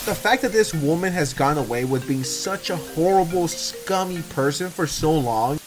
The fact that this woman has gone away with being such a horrible, scummy person for so long.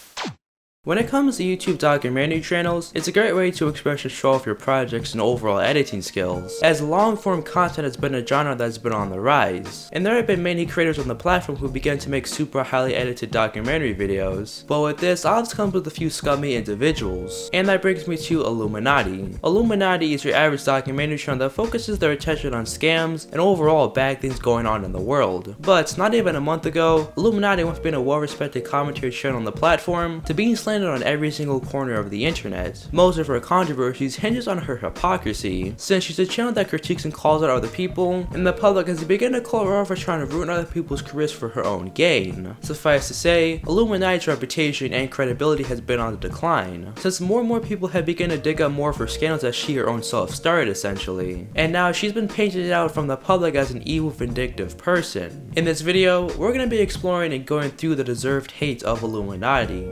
When it comes to YouTube documentary channels, it's a great way to express and show off your projects and overall editing skills, as long-form content has been a genre that's been on the rise, and there have been many creators on the platform who began to make super highly edited documentary videos. But with this, odds comes with a few scummy individuals, and that brings me to Illuminati. Illuminati is your average documentary channel that focuses their attention on scams and overall bad things going on in the world. But not even a month ago, Illuminati went from being a well-respected commentary channel on the platform to being slandered on every single corner of the internet. Most of her controversies hinges on her hypocrisy, since she's a channel that critiques and calls out other people, and the public has begun to call her out for trying to ruin other people's careers for her own gain. Suffice to say, Illuminati's reputation and credibility has been on the decline, since more and more people have begun to dig up more of her scandals that she her own self started essentially. And now she's been painted out from the public as an evil, vindictive person. In this video, we're going to be exploring and going through the deserved hate of Illuminati.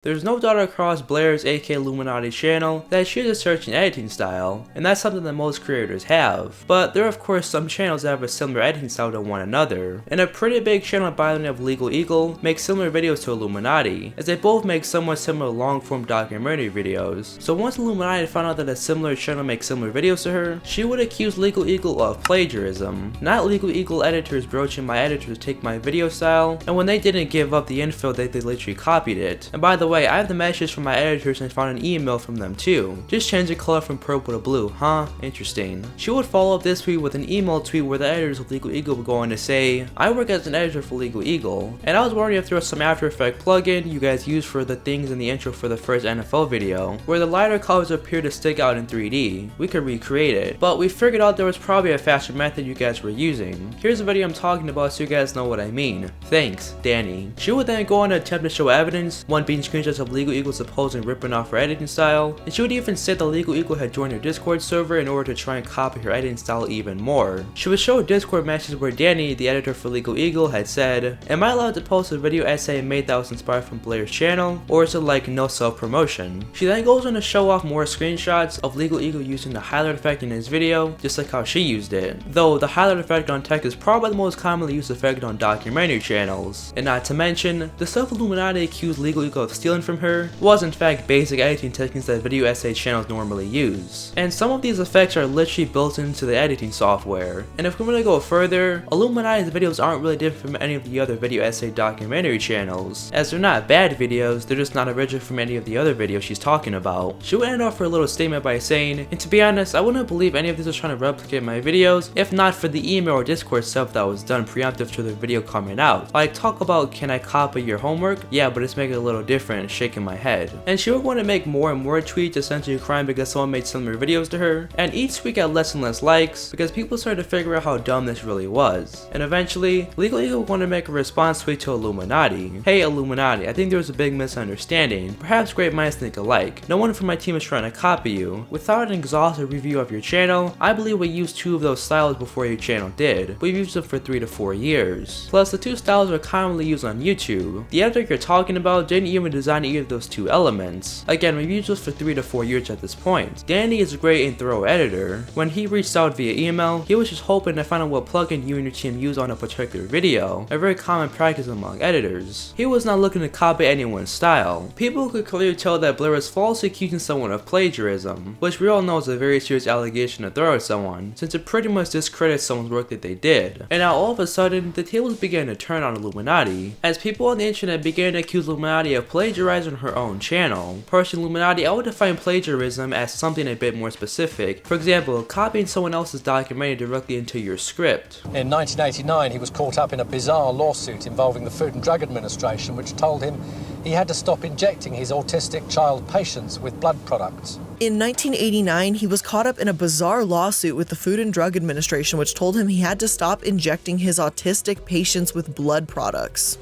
There's no doubt across Blair's aka Illuminati channel that she has a certain editing style, and that's something that most creators have. But there are of course some channels that have a similar editing style to one another, and a pretty big channel by the name of Legal Eagle makes similar videos to Illuminati, as they both make somewhat similar long-form documentary videos. So once Illuminati found out that a similar channel makes similar videos to her, she would accuse Legal Eagle of plagiarism. Not Legal Eagle editors broaching my editors take my video style, and when they didn't give up the info they literally copied it. And by the way, I have the message from my editors and found an email from them too. Just change the color from purple to blue, huh? Interesting. She would follow up this tweet with an email tweet where the editors of Legal Eagle were going to say, I work as an editor for Legal Eagle, and I was wondering if there was some After Effects plugin you guys use for the things in the intro for the first NFL video, where the lighter colors appear to stick out in 3D. We could recreate it, but we figured out there was probably a faster method you guys were using. Here's the video I'm talking about so you guys know what I mean. Thanks, Danny. She would then go on to attempt to show evidence, one being screenshots of Legal Eagle supposing ripping off her editing style, and she would even say that Legal Eagle had joined her Discord server in order to try and copy her editing style even more. She would show a Discord message where Danny, the editor for Legal Eagle, had said, am I allowed to post a video essay made that was inspired from Blair's channel, or is it like no self-promotion? She then goes on to show off more screenshots of Legal Eagle using the highlight effect in his video, just like how she used it, though the highlight effect on tech is probably the most commonly used effect on documentary channels. And not to mention, the stuff Illuminati accused Legal Eagle of stealing from her was in fact basic editing techniques that video essay channels normally use. And some of these effects are literally built into the editing software. And if we're going to go further, Illuminati's videos aren't really different from any of the other video essay documentary channels, as they're not bad videos, they're just not original from any of the other videos she's talking about. She would end off her little statement by saying, and to be honest, I wouldn't believe any of this was trying to replicate my videos if not for the email or Discord stuff that was done preemptive to the video coming out. Like talk about, can I copy your homework? Yeah, but it's making it a little different, shaking my head. And she would want to make more and more tweets essentially crying because someone made similar videos to her, and each tweet got less and less likes because people started to figure out how dumb this really was. And eventually, Legal Eagle would want to make a response tweet to Illuminati. Hey Illuminati, I think there was a big misunderstanding. Perhaps great minds think alike. No one from my team is trying to copy you. Without an exhaustive review of your channel, I believe we used 2 of those styles before your channel did. We've used them for 3 to 4 years. Plus the 2 styles are commonly used on YouTube. The editor you're talking about didn't even design either of those 2 elements. Again, we've used this for 3 to 4 years at this point. Danny is a great and thorough editor. When he reached out via email, he was just hoping to find out what plugin you and your team use on a particular video, a very common practice among editors. He was not looking to copy anyone's style. People could clearly tell that Blair was falsely accusing someone of plagiarism, which we all know is a very serious allegation to throw at someone, since it pretty much discredits someone's work that they did. And now all of a sudden, the tables began to turn on Illuminati, as people on the internet began to accuse Illuminati of plagiarizing her own channel. Personally, Illuminati, I would define plagiarism as something a bit more specific. For example, copying someone else's documentary directly into your script. In 1989, he was caught up in a bizarre lawsuit involving the Food and Drug Administration, which told him he had to stop injecting his autistic child patients with blood products. In 1989, he was caught up in a bizarre lawsuit with the Food and Drug Administration, which told him he had to stop injecting his autistic patients with blood products.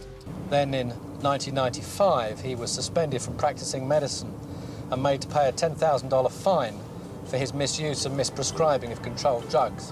Then in 1995, he was suspended from practicing medicine and made to pay a $10,000 fine for his misuse and misprescribing of controlled drugs.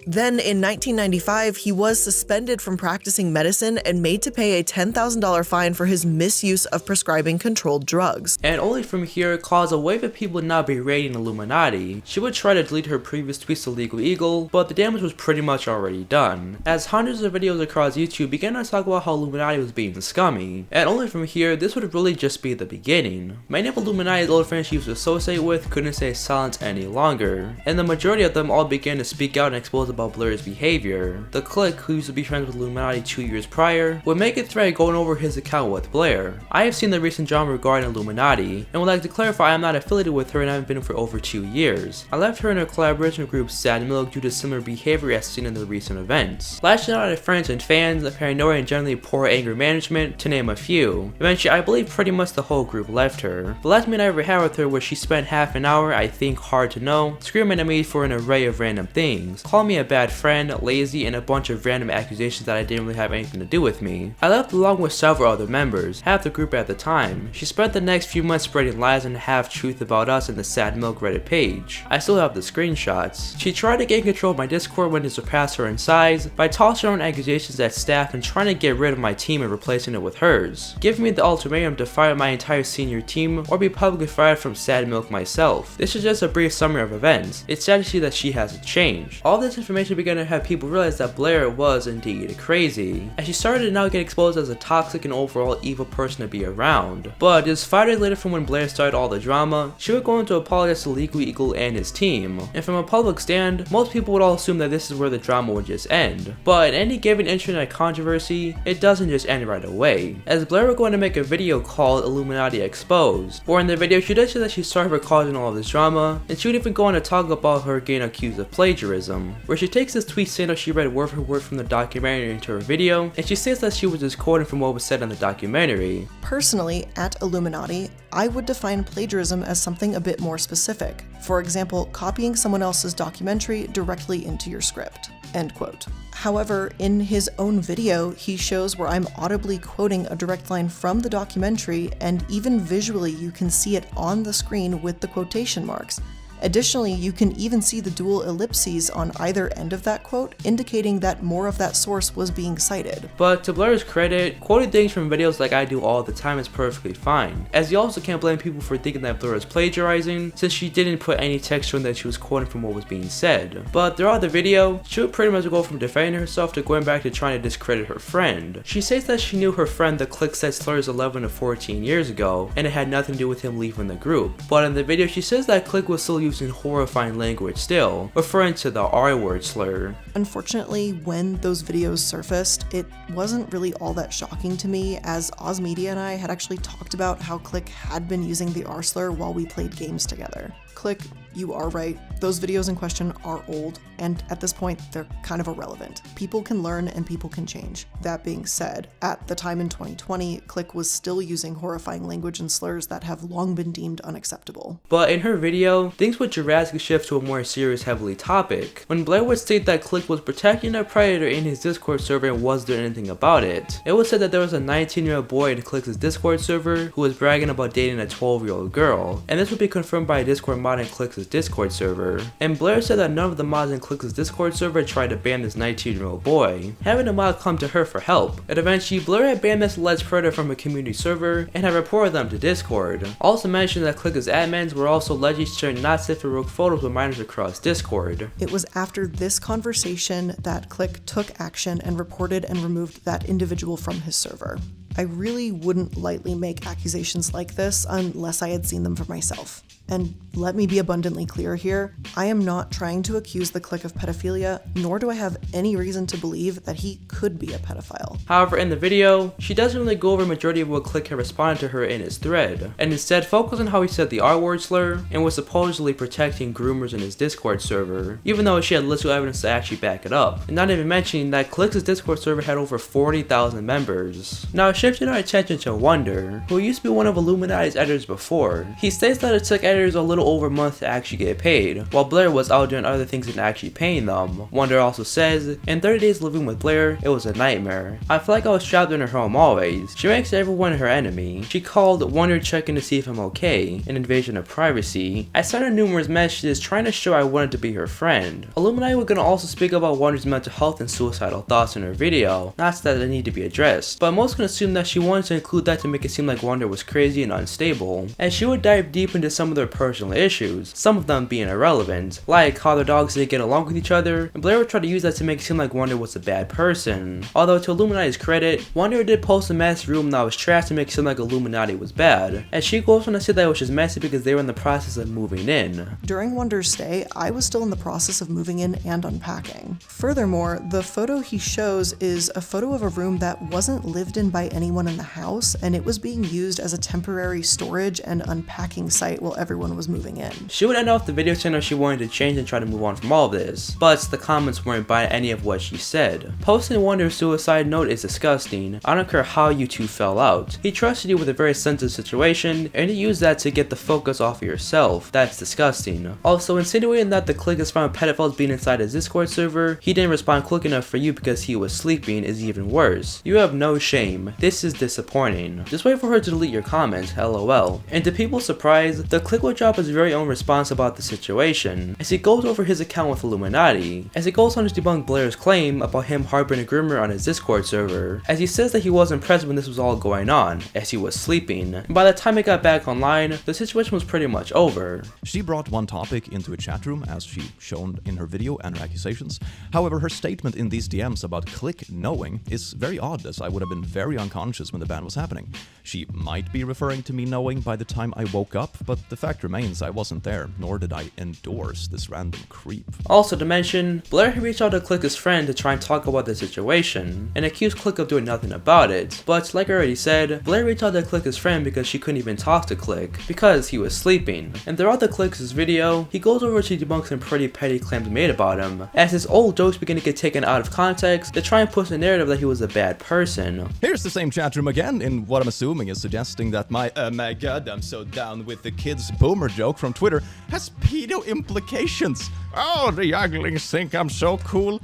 Then in 1995, he was suspended from practicing medicine and made to pay a $10,000 fine for his misuse of prescribing controlled drugs. And only from here, cause a wave of people now berating Illuminati. She would try to delete her previous tweets to Legal Eagle, but the damage was pretty much already done, as hundreds of videos across YouTube began to talk about how Illuminati was being scummy. And only from here, this would really just be the beginning. Many of Illuminati's old friends she used to associate with couldn't stay silent any longer, and the majority of them all began to speak out and expose about Blair's behavior. The clique, who used to be friends with Illuminati 2 years prior, would make a thread going over his account with Blair. I have seen the recent drama regarding Illuminati, and would like to clarify I am not affiliated with her and haven't been for over 2 years. I left her in her collaboration group Sad Milk due to similar behavior as seen in the recent events. Lashing out at friends and fans, paranoia and generally poor anger management, to name a few. Eventually, I believe pretty much the whole group left her. The last meeting I ever had with her was she spent half an hour, I think hard to know, screaming at me for an array of random things, calling me a bad friend, lazy, and a bunch of random accusations that I didn't really have anything to do with me. I left along with several other members, half the group at the time. She spent the next few months spreading lies and half-truth about us in the Sad Milk Reddit page. I still have the screenshots. She tried to gain control of my Discord when it surpassed her in size by tossing around accusations at staff and trying to get rid of my team and replacing it with hers, giving me the ultimatum to fire my entire senior team or be publicly fired from Sad Milk myself. This is just a brief summary of events. It's sad to see that she hasn't changed. All this information began to have people realize that Blair was indeed crazy, and she started to now get exposed as a toxic and overall evil person to be around. But just 5 days later from when Blair started all the drama, she would go on to apologize to Legal Eagle and his team, and from a public stand, most people would all assume that this is where the drama would just end. But in any given internet controversy, it doesn't just end right away, as Blair was going to make a video called Illuminati Exposed, where in the video she does say that she's sorry for causing all of this drama, and she would even go on to talk about her getting accused of plagiarism, where she takes this tweet saying that she read word for word from the documentary into her video, and she says that she was just quoting from what was said in the documentary. Personally, at Illuminati, I would define plagiarism as something a bit more specific. For example, copying someone else's documentary directly into your script. End quote. However, in his own video, he shows where I'm audibly quoting a direct line from the documentary, and even visually you can see it on the screen with the quotation marks. Additionally, you can even see the dual ellipses on either end of that quote, indicating that more of that source was being cited. But to Blair's credit, quoting things from videos like I do all the time is perfectly fine, as you also can't blame people for thinking that Blair is plagiarizing, since she didn't put any text showing that she was quoting from what was being said. But throughout the video, she would pretty much go from defending herself to going back to trying to discredit her friend. She says that she knew her friend the clique said slurs 11 to 14 years ago, and it had nothing to do with him leaving the group. But in the video, she says that clique was still using horrifying language still, referring to the R-word slur. Unfortunately, when those videos surfaced, it wasn't really all that shocking to me, as Oz Media and I had actually talked about how Click had been using the R slur while we played games together. Click, you are right. Those videos in question are old, and at this point, they're kind of irrelevant. People can learn and people can change. That being said, at the time in 2020, Click was still using horrifying language and slurs that have long been deemed unacceptable. But in her video, things would drastically shift to a more serious, heavily topic, when Blair would state that Click was protecting a predator in his Discord server and wasn't doing anything about it. It was said that there was a 19-year-old boy in Click's Discord server who was bragging about dating a 12-year-old girl, and this would be confirmed by a Discord mod in Click's Discord server. And Blair said that none of the mods in Click's Discord server tried to ban this 19-year-old boy, having a mod come to her for help. And eventually, Blair had banned this alleged predator from a community server and had reported them to Discord. Also mentioned that Click's admins were also allegedly sharing not safe for work photos with minors across Discord. It was after this conversation that Click took action and reported and removed that individual from his server. I really wouldn't lightly make accusations like this unless I had seen them for myself. And let me be abundantly clear here, I am not trying to accuse the Click of pedophilia, nor do I have any reason to believe that he could be a pedophile. However, in the video, she doesn't really go over a majority of what Click had responded to her in his thread, and instead focus on how he said the R-word slur and was supposedly protecting groomers in his Discord server, even though she had little evidence to actually back it up, and not even mentioning that Click's Discord server had over 40,000 members. Now shifting our attention to Wonder, who used to be one of Illuminati's editors before, he states that it took editors creators a little over a month to actually get paid, while Blair was out doing other things than actually paying them. Wonder also says, in 30 days living with Blair, it was a nightmare. I feel like I was trapped in her home always. She makes everyone her enemy. She called Wonder checking to see if I'm okay, an invasion of privacy. I sent her numerous messages trying to show I wanted to be her friend. Illuminati were gonna also speak about Wonder's mental health and suicidal thoughts in her video, not that they need to be addressed, but most can assume that she wanted to include that to make it seem like Wonder was crazy and unstable, and she would dive deep into some of their personal issues, some of them being irrelevant, like how their dogs didn't get along with each other, and Blair would try to use that to make it seem like Wonder was a bad person. Although to Illuminati's credit, Wonder did post a messy room that was trash to make it seem like Illuminati was bad, and she goes on to say that it was just messy because they were in the process of moving in. During Wonder's stay, I was still in the process of moving in and unpacking. Furthermore, the photo he shows is a photo of a room that wasn't lived in by anyone in the house, and it was being used as a temporary storage and unpacking site while everyone was moving in. She would end off the video saying that she wanted to change and try to move on from all of this, but the comments weren't buying any of what she said. Posting Wonder's suicide note is disgusting. I don't care how you two fell out. He trusted you with a very sensitive situation, and you used that to get the focus off of yourself. That's disgusting. Also, insinuating that the clique is found pedophiles being inside his Discord server, he didn't respond quick enough for you because he was sleeping, is even worse. You have no shame. This is disappointing. Just wait for her to delete your comment, lol. And to people's surprise, the clique will drop his very own response about the situation, as he goes over his account with Illuminati, as he goes on to debunk Blair's claim about him harboring a groomer on his Discord server, as he says that he wasn't present when this was all going on, as he was sleeping. And by the time he got back online, the situation was pretty much over. She brought one topic into a chat room, as she shown in her video and her accusations. However, her statement in these DMs about click knowing is very odd, as I would have been very unconscious when the ban was happening. She might be referring to me knowing by the time I woke up, but the fact remains I wasn't there, nor did I endorse this random creep. Also to mention, Blair had reached out to Click's friend to try and talk about the situation, and accused Click of doing nothing about it, but like I already said, Blair reached out to Click's friend because she couldn't even talk to Click, because he was sleeping. And throughout the Click's video, he goes over to debunk some pretty petty claims made about him, as his old jokes begin to get taken out of context to try and push the narrative that he was a bad person. Here's the same chat room again, in what I'm assuming is suggesting that my my god, I'm so down with the kids boomer joke from Twitter has pedo implications. Oh, the younglings think I'm so cool.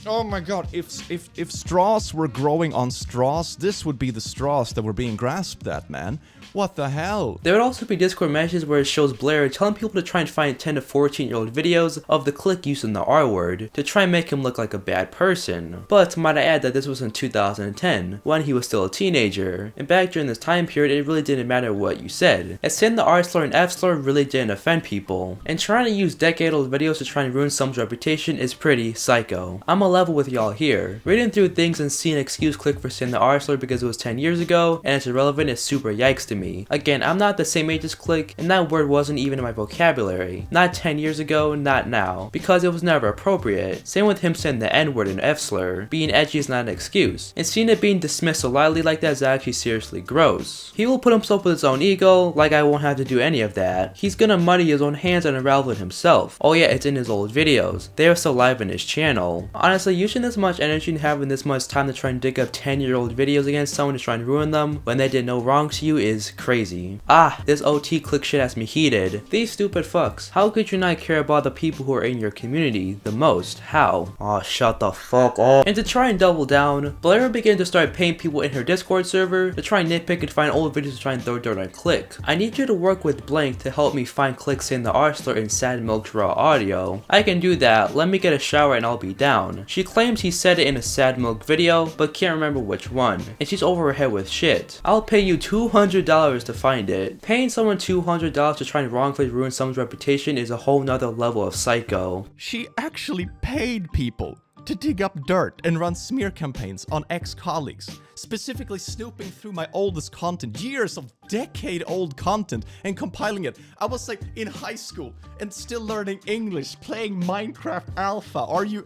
Oh my god, if straws were growing on straws, this would be the straws that were being grasped at, man. What the hell? There would also be Discord messages where it shows Blair telling people to try and find 10 to 14-year-old videos of the clique using the R word to try and make him look like a bad person. But might I add that this was in 2010, when he was still a teenager, and back during this time period it really didn't matter what you said, as saying the R slur and F slur really didn't offend people, and trying to use decade-old videos to try and ruin someone's reputation is pretty psycho. I'm a level with y'all here. Reading through things and seeing an excuse click for saying the R slur because it was 10 years ago and it's irrelevant is super yikes to me. Again, I'm not the same age as Click, and that word wasn't even in my vocabulary. Not 10 years ago, not now, because it was never appropriate. Same with him saying the N-word and F-slur. Being edgy is not an excuse, and seeing it being dismissed so lightly like that is actually seriously gross. He will put himself with his own ego, like I won't have to do any of that. He's gonna muddy his own hands and unravel it himself. Oh yeah, it's in his old videos. They are still live in his channel. Honestly, using this much energy and having this much time to try and dig up 10-year-old videos against someone to try and ruin them when they did no wrong to you is crazy. Ah, this OT click shit has me heated. These stupid fucks. How could you not care about the people who are in your community the most? How? Oh, shut the fuck up. And to try and double down, Blair began to start paying people in her Discord server to try and nitpick and find old videos to try and throw dirt on Click. I need you to work with Blank to help me find Click saying the R slur in Sad Milk's raw audio. I can do that. Let me get a shower and I'll be down. She claims he said it in a Sad Milk video, but can't remember which one. And she's over her head with shit. I'll pay you $200 to find it. Paying someone $200 to try and wrongfully ruin someone's reputation is a whole nother level of psycho. She actually paid people to dig up dirt and run smear campaigns on ex-colleagues, specifically snooping through my oldest content, years of decade-old content, and compiling it. I was like in high school and still learning English, playing Minecraft Alpha. Are you...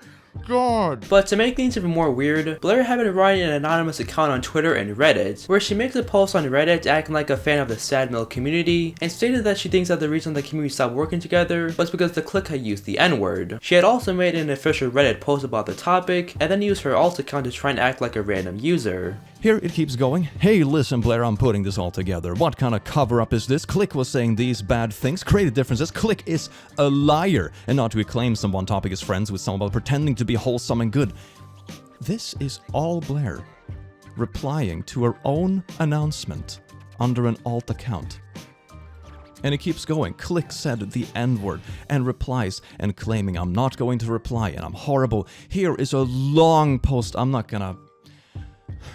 God. But to make things even more weird, Blair had been running an anonymous account on Twitter and Reddit, where she makes a post on Reddit acting like a fan of the Sad Milk community, and stated that she thinks that the reason the community stopped working together was because the clique had used the N-word. She had also made an official Reddit post about the topic, and then used her alt account to try and act like a random user. Here it keeps going. Hey, listen, Blair, I'm putting this all together. What kind of cover-up is this? Click was saying these bad things, created differences. Click is a liar. And not to reclaim someone topic is friends with someone while pretending to be wholesome and good. This is all Blair replying to her own announcement under an alt account. And it keeps going. Click said the N-word and replies and claiming I'm not going to reply and I'm horrible. Here is a long post. I'm not gonna...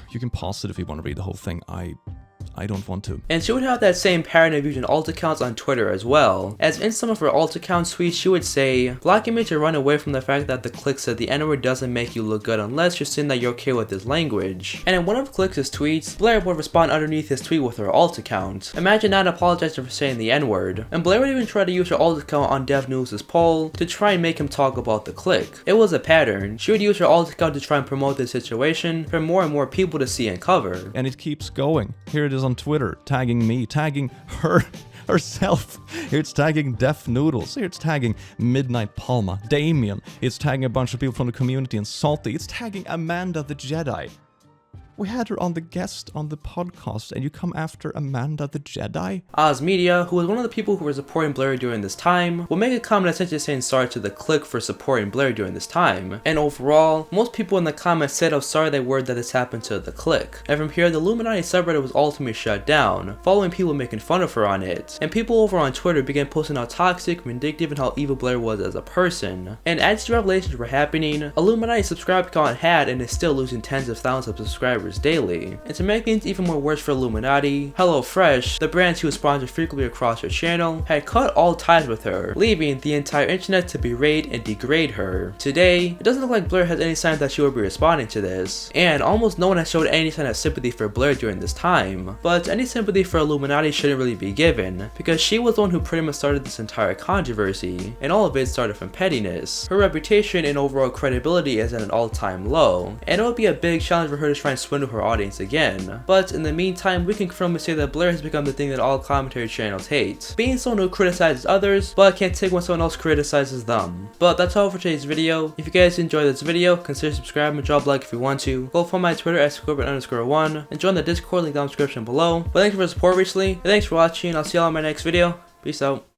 You can pause it if you want to read the whole thing. I don't want to. And she would have that same pattern of using alt accounts on Twitter as well, as in some of her alt account tweets she would say, blocking me to run away from the fact that the Click said the N-word doesn't make you look good unless you're saying that you're okay with this language. And in one of Click's tweets, Blair would respond underneath his tweet with her alt account. Imagine not apologizing for saying the N-word. And Blair would even try to use her alt account on Dev News' poll to try and make him talk about the Click. It was a pattern. She would use her alt account to try and promote the situation for more and more people to see and cover. And it keeps going. Here it is on Twitter, tagging me, tagging her, herself. Here it's tagging Deaf Noodles. Here it's tagging Midnight Palma, Damien. It's tagging a bunch of people from the community and Salty. It's tagging Amanda the Jedi. We had her on the guest on the podcast, and you come after Amanda the Jedi? Oz Media, who was one of the people who were supporting Blair during this time, will make a comment essentially saying sorry to the Click for supporting Blair during this time. And overall, most people in the comments said how sorry they were that this happened to the Click. And from here, the Illuminati subreddit was ultimately shut down, following people making fun of her on it. And people over on Twitter began posting how toxic, vindictive, and how evil Blair was as a person. And as these revelations were happening, Illuminati subscribe count had and is still losing tens of thousands of subscribers daily. And to make things even more worse for Illuminati, HelloFresh, the brand she was sponsored frequently across her channel, had cut all ties with her, leaving the entire internet to berate and degrade her. Today, it doesn't look like Blair has any sign that she will be responding to this, and almost no one has showed any sign of sympathy for Blair during this time. But any sympathy for Illuminati shouldn't really be given, because she was the one who pretty much started this entire controversy, and all of it started from pettiness. Her reputation and overall credibility is at an all-time low, and it would be a big challenge for her to try and swindle her audience again. But in the meantime, we can confirm and say that Blair has become the thing that all commentary channels hate, being someone who criticizes others but can't take when someone else criticizes them. But that's all for today's video. If you guys enjoyed this video, consider subscribing and drop a like if you want to. Go follow my Twitter at @scorpion_1 and join the Discord link down in the description below. But thanks for the support recently, and thanks for watching. I'll see y'all in my next video. Peace out.